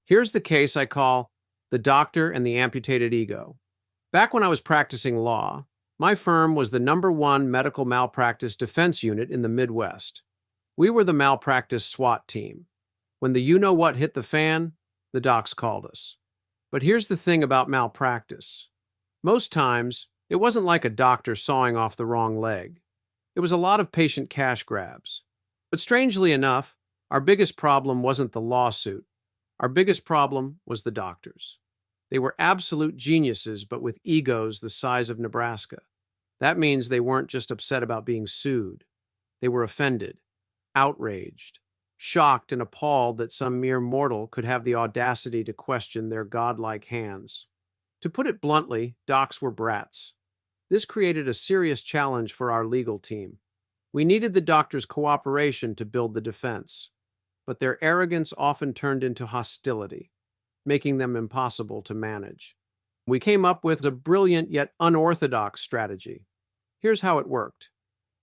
Here's the case I call The Doctor and the Amputated Ego. Back when I was practicing law, my firm was the #1 medical malpractice defense unit in the Midwest. We were the malpractice SWAT team. When the you-know-what hit the fan, the docs called us. But here's the thing about malpractice. Most times, it wasn't like a doctor sawing off the wrong leg. It was a lot of patient cash grabs. But strangely enough, our biggest problem wasn't the lawsuit. Our biggest problem was the doctors. They were absolute geniuses, but with egos the size of Nebraska. That means they weren't just upset about being sued. They were offended, outraged, shocked and appalled that some mere mortal could have the audacity to question their godlike hands. To put it bluntly, docs were brats. This created a serious challenge for our legal team. We needed the doctors' cooperation to build the defense, but their arrogance often turned into hostility, making them impossible to manage. We came up with a brilliant yet unorthodox strategy. Here's how it worked.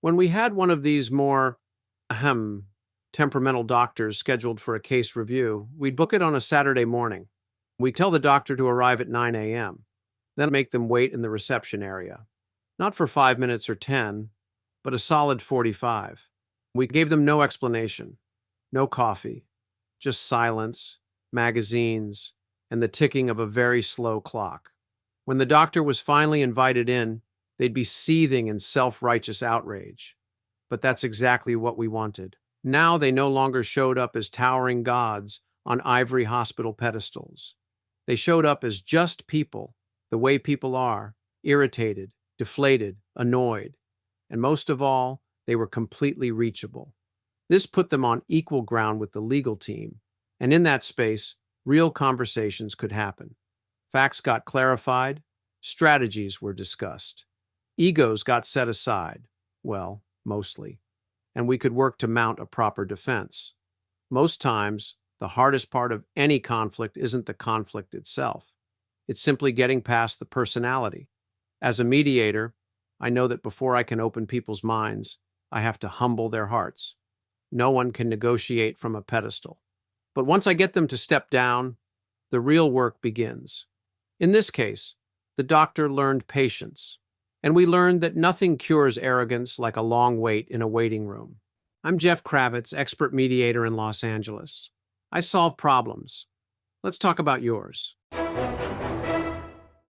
When we had one of these more, temperamental doctors scheduled for a case review, we'd book it on a Saturday morning. We'd tell the doctor to arrive at 9 a.m., then make them wait in the reception area. Not for 5 minutes or 10, but a solid 45. We gave them no explanation, no coffee, just silence, magazines, and the ticking of a very slow clock. When the doctor was finally invited in, they'd be seething in self-righteous outrage. But that's exactly what we wanted. Now they no longer showed up as towering gods on ivory hospital pedestals. They showed up as just people, the way people are, irritated, deflated, annoyed. And most of all, they were completely reachable. This put them on equal ground with the legal team, and in that space, real conversations could happen. Facts got clarified, strategies were discussed. Egos got set aside, well, mostly, and we could work to mount a proper defense. Most times, the hardest part of any conflict isn't the conflict itself. It's simply getting past the personality. As a mediator, I know that before I can open people's minds, I have to humble their hearts. No one can negotiate from a pedestal. But once I get them to step down, the real work begins. In this case, the doctor learned patience, and we learned that nothing cures arrogance like a long wait in a waiting room. I'm Jeff Kravitz, expert mediator in Los Angeles. I solve problems. Let's talk about yours.